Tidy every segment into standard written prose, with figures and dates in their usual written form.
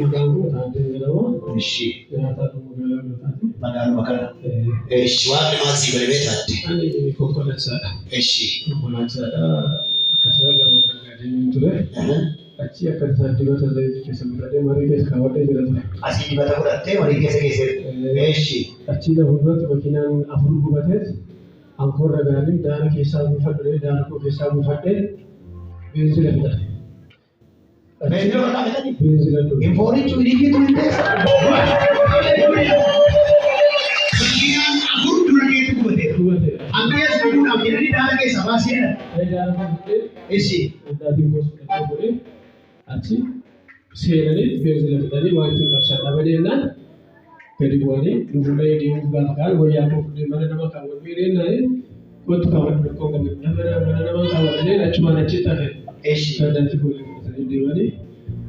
Maqaan koo Taaddasaa jedhama. Ishii Jiraataa magaalaa Birootaati. magaaluma kana. Ishii waaqni maal sii godhamee taate? Ani konkolaachisaadha. Ishii Konkolaachisaadha. Akkasuma garuu nagaadeen ture. Achi akka dibata zayitii keessa bitadhee marii keessa kaawwadhee jira ture. asii dibata fudhattee marii keessa keessatti. Ishii Achi lafa irratti makiinaan afur gubatees ankoorra gaanii daara keessaa buufadhee daara koo keessaa buufadhee beenzila fidadhe. beenzila irraa bitanii? Beenzila dhufe. Infoonichi hiriikiitu hin teessa. Makiinaan afur dura keetti gubatee. Gubateera. Ammayyaas fuudhuudhaaf jedhanii daara keessaa baasee Daara koo fudhee ishii addaatiin gosa fudhatee godhee achi seenanii beenzila fidanii waan ittiin qabsan dhabanii jennaan gadi bu'anii duubullee deemuuf gaafa kaan wayyaa koo fudhee mana nama kaawwadhee jennaan wanti kaawwadhu tokko qabu mana nama kaawwadhanii achumaan achitti hafe. ishii Kanatti golee fudhatanii deemanii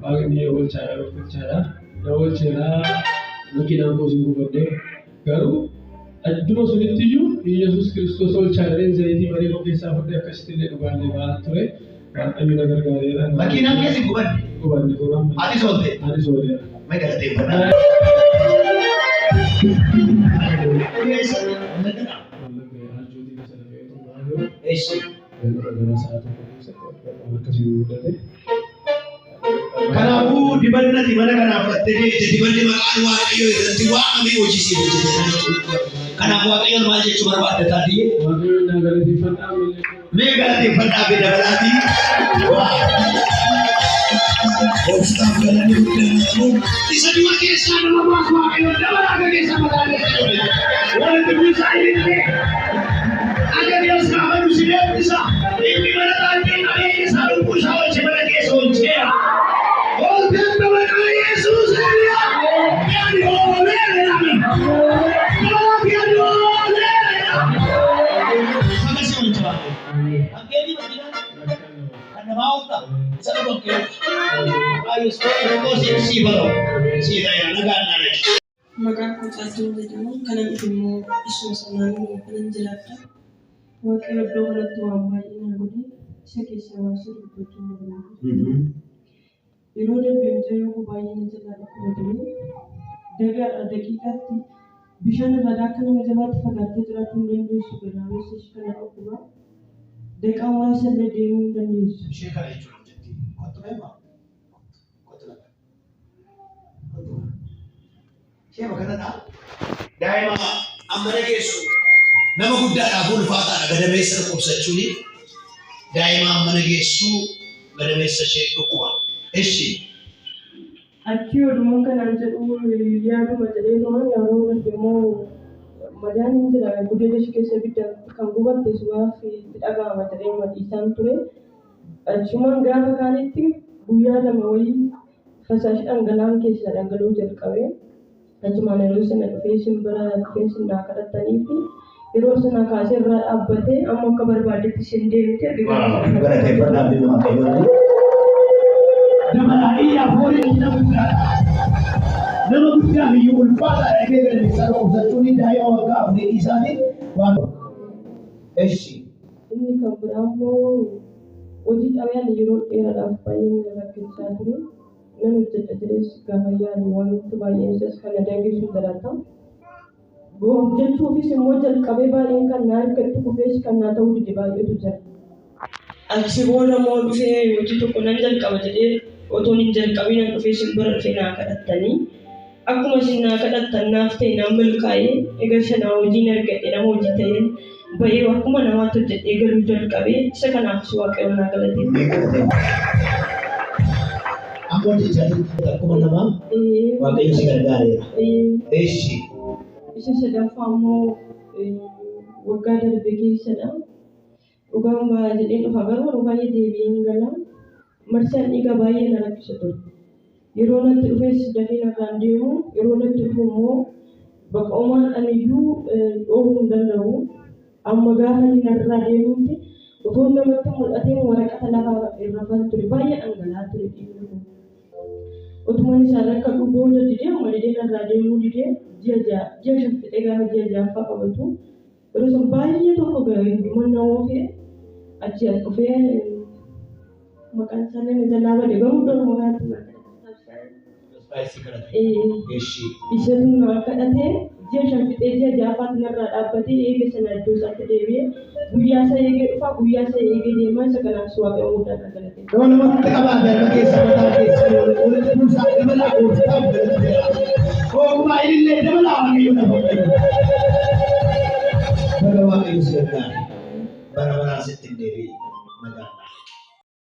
waaqni oolchaadha oolchaadha na oolcheedhaa makiinaan koosiin gubadhee garuu adduma sunitti iyyuu Yesuus Kiristoos oolchaadhaan zayitii marii koo keessaa fudhee akkasitti illee dhugaallee ba'aa ture. Waaqayyo na gargaareera. makiinaan keessi gubanne. Gubanne gubanne. Ati soolte. Ani sooreera. May galateeffadhaa. Ishii kanaafuu dibannati mana kanaa fudhattee deemte dibanni maqaan waaqayyoo irratti waamamee hojisiif hojjetan. Kanaafuu waaqayyoon maal jechuu barbaadda taatee? Waaqayyo na galateeffadhaa malee. Mee galateeffadhaa fi dabalaatii. Gooftaaf galanni guddaan qabu. Isa dhuma keessaa nama baasu waaqayyoon dabalaa akka keessaa mataa keessaa. Wanti buusaa hin Aga Dios gaafa nu si deebisa. Inni mana taa'ee qabeenya isaa lubbuu isaa wajjin mana keessa oolcheera. Oolteen maqaa Yesuus eebiya. Yaani ooleera. Yaani ooleera. Sama si oolcha. Angeenyi makiinaa. Kan namaa oolta. Isa dhugoon keessa. Baay'ee soorata si baroo. Si dayyaa nagaan naadha. Maqaan koo Taaddasaa jedhama. Kanan immoo isuma sanaan kanan jiraadha. Waaqayyo iddoo kanatti waan baay'ee na godhe isa keessaa waan si dubbachuu na barbaada. Yeroo darbe mucayyoo koo baay'ee na jalaa dhukkubatanii daqiiqaatti bishaan irraa akka nama jabaatti fagaattee jiraachuu hin dandeessu gadaamessa ishee kana dhukkuba. Daqiiqaa muraasa illee deemuu hin dandeessu. Ishee kana jechuudha jetti. Kottu beemaa? Kottu lafa. Ishee bakka daa'ima amma dhageessu. Nama guddaadhaaf ulfaataadha gadameessa dhukkubsachuuni. Daa'ima amma dhageessuu gadameessa ishee dhukkuba. Ishii Achi odumaan kanaan jedhu yaaduma jedheetuma yeroo darbe immoo madaan hin jira gudeeda ishee keessa ibidda kan gubatte suuraaf itti dhaga'ama jedhee madiisaan ture. Achumaan gaafa kaanitti guyyaa lama wayii fasaashi dhangala'aan keessaa dhangala'uu jalqabe. Achumaan yeroo sana dhufee simbira dhufee sinnaa kadhatanii fi yeroo sana kaasee irraa dhaabbatee amma akka barbaadetti isin deemte galateeffadhaa fi waaqayyoon. Dabalanii afurii nama guddaa biyyuu ulfaataa dhagee gadameessaa dhukkubsachuun daa'ima waggaa afurii isaanii waan. Ishii inni kan biraa immoo hojii dhabeen yeroo dheeraadhaaf baay'ee na rakkachaa ture. Nan hojjedha jedhees gaafa yaadu wanti baay'een isaas kana dangeessuu dalata. Hojjechuufis immoo jalqabee baay'een kan na harkatti kufees kan naa ta'uu dide baay'eetu jira. Achi booda immoo dhufee hojii tokko nan jalqaba jedhee otoon hin jalqabiin an dhufee simbira dhufee naa kadhattanii. Akkuma isin naa kadhattan naaf ta'e naan milkaa'ee egaa sanaa hojiin argadhe nama hojii ta'een ba'ee akkuma namaatti hojjedhee galuu jalqabee isa kanaafis waaqayyoon naa galateeffadha. Amma hojii isaanii akkuma namaa waaqayyo si gargaareera. Ishii Isa sadaffaa immoo waggaa darbe keessadha. Dhugaan baay'ee jedhee dhufa garuu baay'ee deebi'een gala. Marsaan dhiigaa baay'ee na rakkisa ture. Yeroo natti dhufees dafee narraan deemu yeroo natti dhufu immoo baqoomaan aniyyuu dhoowwuu hin danda'u. Amma gaafa inni narraa deemuutti otoo namatti mul'ateen waraqata lafaa irra fal ture baay'ee dhangala'aa ture dhiigni kun. Otumaan isaan akka dhugooda didee amma didee narraa deemuu didee ji'a shaffixee gaafa ji'a ja'affaa qabatu yeroo san baay'ee tokko hundumaan na oofee achi as dhufee maqaan isaanii na jalaa bade garuu dhala maqaatti Baay'ee kadhate. Eeshi. Isheen naa kadhatee ji'a shan fixee ji'a ja'affaatti narraa dhaabbatee eege sana iddoo isaatti deebi'ee guyyaa isa eegee dhufa guyyaa isa eegee deemaa isa kanaaf waaqayyo guddaa kan galate. Nama namatti qabaate akka keessa mataa keessa walitti buusaa dabalaa gooftaaf galateera. Ogummaa ilillee dabalaa waaqayyo na fayyadu. Bara waaqayyo si gargaare. Bara baraa sitti hin deebi'e.